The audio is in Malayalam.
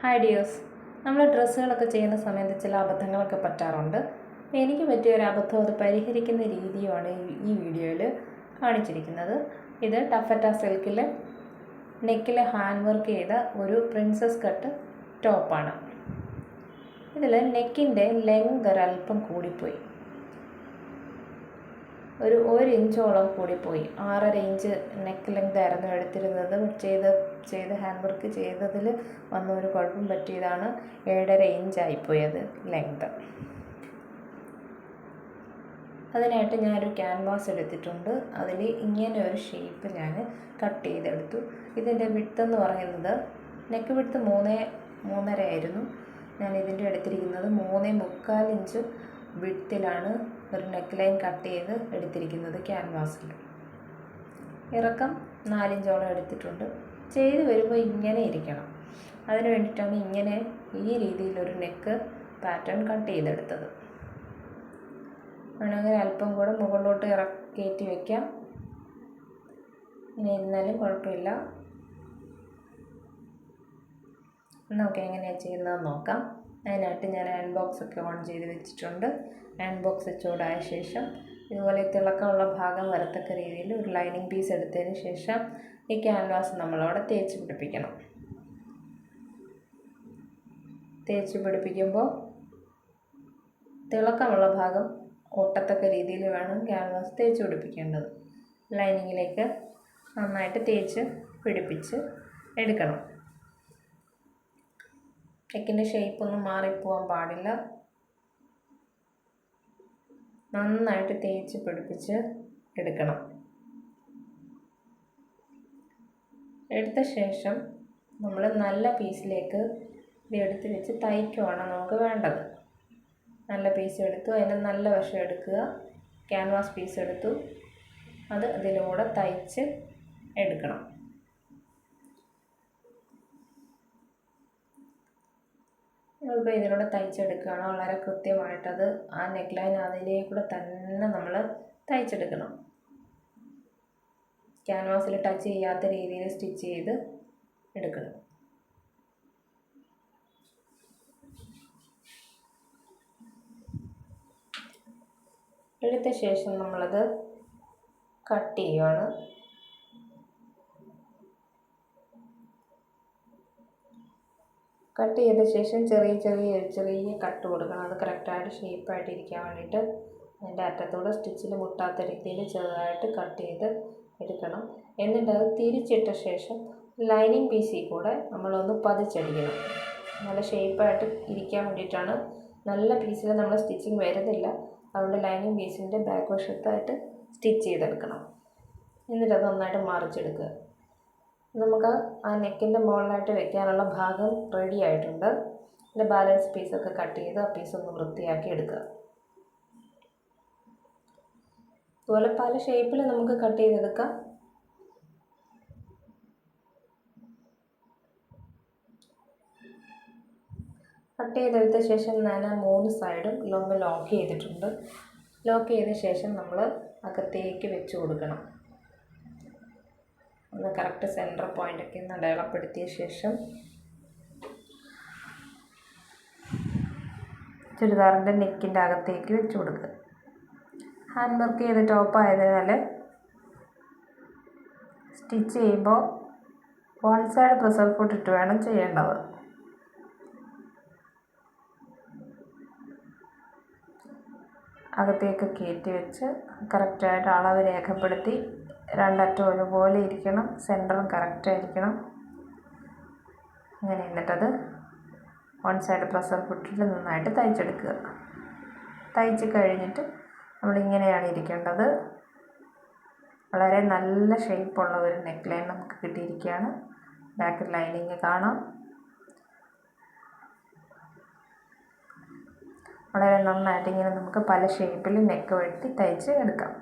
ഹായ് ഡിയേഴ്സ്, നമ്മൾ ഡ്രസ്സുകളൊക്കെ ചെയ്യുന്ന സമയത്ത് ചില അബദ്ധങ്ങളൊക്കെ പറ്റാറുണ്ട്. എനിക്ക് പറ്റിയ ഒരു അബദ്ധം അത് പരിഹരിക്കുന്ന രീതിയുമാണ് ഈ വീഡിയോയിൽ കാണിച്ചിരിക്കുന്നത്. ഇത് ടഫറ്റ സിൽക്കിൽ നെക്കിൽ ഹാൻഡ് വർക്ക് ചെയ്ത ഒരു പ്രിൻസസ് കട്ട് ടോപ്പാണ്. ഇതിൽ നെക്കിൻ്റെ ലെങ്ത് ഒരല്പം കൂടിപ്പോയി, ഒരു 1 ഇഞ്ചോളം കൂടിപ്പോയി. 6.5 ഇഞ്ച് നെക്ക് ലെങ്ത് ആയിരുന്നു എടുത്തിരുന്നത്. ചെയ്ത് ഹാൻഡ് വർക്ക് ചെയ്തതിൽ വന്ന ഒരു കുഴപ്പം പറ്റിയതാണ് 7.5 ഇഞ്ചായിപ്പോയത് ലെങ്ത്. അതിനായിട്ട് ഞാനൊരു ക്യാൻവാസ് എടുത്തിട്ടുണ്ട്. അതിൽ ഇങ്ങനെ ഒരു ഷേപ്പ് ഞാൻ കട്ട് ചെയ്തെടുത്തു. ഇതിൻ്റെ വിഡ്ത്ത് എന്ന് പറയുന്നത് നെക്ക് വിഡ്ത്ത് 3.5 ആയിരുന്നു. ഞാൻ ഇതിൻ്റെ എടുത്തിരിക്കുന്നത് 3.25 ഇഞ്ച് വിഡ്ത്തിലാണ് ഒരു നെക്ക് ലൈൻ കട്ട് ചെയ്ത് എടുത്തിരിക്കുന്നത് ക്യാൻവാസിൽ. ഇറക്കം 4 ഇഞ്ചോളം എടുത്തിട്ടുണ്ട്. ചെയ്ത് വരുമ്പോൾ ഇങ്ങനെ ഇരിക്കണം. അതിന് വേണ്ടിയിട്ടാണ് ഇങ്ങനെ ഈ രീതിയിലൊരു നെക്ക് പാറ്റേൺ കട്ട് ചെയ്തെടുത്തത്. വേണമെങ്കിൽ അല്പം കൂടെ മുകളിലോട്ട് കയറ്റി വയ്ക്കാം. ഇങ്ങനെ ഇരുന്നാലും കുഴപ്പമില്ല. നമുക്ക് എങ്ങനെയാണ് ചെയ്യുന്നതെന്ന് നോക്കാം. അതിനായിട്ട് ഞാൻ ഹാൻഡ് ബോക്സ് ഒക്കെ ഓൺ ചെയ്ത് വെച്ചിട്ടുണ്ട്. ഹാൻഡ് ബോക്സ് ചൂടായ ശേഷം ഇതുപോലെ തിളക്കമുള്ള ഭാഗം വരത്തക്ക രീതിയിൽ ഒരു ലൈനിങ് പീസ് എടുത്തതിന് ശേഷം ഈ ക്യാൻവാസ് നമ്മളവിടെ തേച്ച് പിടിപ്പിക്കണം. തേച്ച് പിടിപ്പിക്കുമ്പോൾ തിളക്കമുള്ള ഭാഗം ഒട്ടത്തക്ക രീതിയിൽ വേണം ക്യാൻവാസ് തേച്ച് പിടിപ്പിക്കേണ്ടത്. ലൈനിങ്ങിലേക്ക് നന്നായിട്ട് തേച്ച് പിടിപ്പിച്ച് എടുക്കണം. നെക്കിൻ്റെ ഷേപ്പൊന്നും മാറിപ്പോകാൻ പാടില്ല. നന്നായിട്ട് തേച്ച് പിടിപ്പിച്ച് എടുക്കണം. എടുത്ത ശേഷം നമ്മൾ നല്ല പീസിലേക്ക് ഇത് എടുത്ത് വെച്ച് തയ്ക്കുവാണ് നമുക്ക് വേണ്ടത്. നല്ല പീസ് എടുത്തു, അതിൻ്റെ നല്ല വശം എടുക്കുക. ക്യാൻവാസ് പീസ് എടുത്തു, അത് അതിലൂടെ തയ്ച്ച് എടുക്കണം. നമ്മളിപ്പോൾ ഇതിലൂടെ തയ്ച്ചെടുക്കുകയാണ്. വളരെ കൃത്യമായിട്ടത് ആ നെക്ക് ലൈൻ അതിലേക്കൂടെ തന്നെ നമ്മൾ തയ്ച്ചെടുക്കണം. ക്യാൻവാസിൽ ടച്ച് ചെയ്യാത്ത രീതിയിൽ സ്റ്റിച്ച് ചെയ്ത് എടുക്കണം. എടുത്ത ശേഷം നമ്മളത് കട്ട് ചെയ്യുകയാണ്. കട്ട് ചെയ്ത ശേഷം ചെറിയ കട്ട് കൊടുക്കണം. അത് കറക്റ്റായിട്ട് ഷേപ്പായിട്ട് ഇരിക്കാൻ വേണ്ടിയിട്ട് അതിൻ്റെ അറ്റത്തൂടെ സ്റ്റിച്ചിൽ മുട്ടാത്ത രീതിയിൽ ചെറുതായിട്ട് കട്ട് ചെയ്ത് എടുക്കണം. എന്നിട്ട് അത് തിരിച്ചിട്ട ശേഷം ലൈനിങ് പീസിൽ കൂടെ നമ്മളൊന്ന് പതിച്ചടിക്കണം. നല്ല ഷേപ്പായിട്ട് ഇരിക്കാൻ വേണ്ടിയിട്ടാണ്. നല്ല പീസിൽ നമ്മൾ സ്റ്റിച്ചിങ് വരുന്നില്ല, അതുകൊണ്ട് ലൈനിങ് പീസിൻ്റെ ബാക്ക് വശത്തായിട്ട് സ്റ്റിച്ച് ചെയ്തെടുക്കണം. എന്നിട്ട് അത് നന്നായിട്ട് മറിച്ചെടുക്കുക. നമുക്ക് ആ നെക്കിൻ്റെ മുകളിലായിട്ട് വെക്കാനുള്ള ഭാഗം റെഡി ആയിട്ടുണ്ട്. അതിൻ്റെ ബാലൻസ് പീസൊക്കെ കട്ട് ചെയ്ത് ആ പീസൊന്ന് വൃത്തിയാക്കി എടുക്കുക. അതുപോലെ പല ഷേപ്പിൽ നമുക്ക് കട്ട് ചെയ്തെടുക്കാം. കട്ട് ചെയ്തെടുത്ത ശേഷം ഞാൻ 3 സൈഡും ഒന്ന് ലോക്ക് ചെയ്തിട്ടുണ്ട്. ലോക്ക് ചെയ്ത ശേഷം നമ്മൾ അകത്തേക്ക് വെച്ച് കൊടുക്കണം. ഒന്ന് കറക്റ്റ് സെൻറ്റർ പോയിൻ്റൊക്കെ ഒന്ന് അടയാളപ്പെടുത്തിയ ശേഷം ചുരിദാറിൻ്റെ നെക്കിൻ്റെ അകത്തേക്ക് വെച്ച് കൊടുക്കുക. ഹാൻഡ് വർക്ക് ചെയ്ത് ടോപ്പായതിനാൽ സ്റ്റിച്ച് ചെയ്യുമ്പോൾ 1 സൈഡ് പ്രസർ ഫുട്ട് ഇട്ട് വേണം ചെയ്യേണ്ടത്. അകത്തേക്ക് കയറ്റി വെച്ച് കറക്റ്റായിട്ട് അളവ് രേഖപ്പെടുത്തി 2 അറ്റം ഒരുപോലെ ഇരിക്കണം. സെൻറ്ററും കറക്റ്റായിരിക്കണം. അങ്ങനെ എന്നിട്ടത് 1 സൈഡ് പ്രസർ ഫുട്ടിൽ നന്നായിട്ട് തയ്ച്ചെടുക്കുക. തയ്ച്ച് കഴിഞ്ഞിട്ട് നമ്മളിങ്ങനെയാണ് ഇരിക്കേണ്ടത്. വളരെ നല്ല ഷേപ്പുള്ള ഒരു നെക്ക് ലൈൻ നമുക്ക് കിട്ടിയിരിക്കുകയാണ്. ബാക്ക് ലൈനിങ് കാണാം. വളരെ നന്നായിട്ട് ഇങ്ങനെ നമുക്ക് പല ഷേപ്പിൽ നെക്ക് വെട്ടി തയ്ച്ച് എടുക്കാം.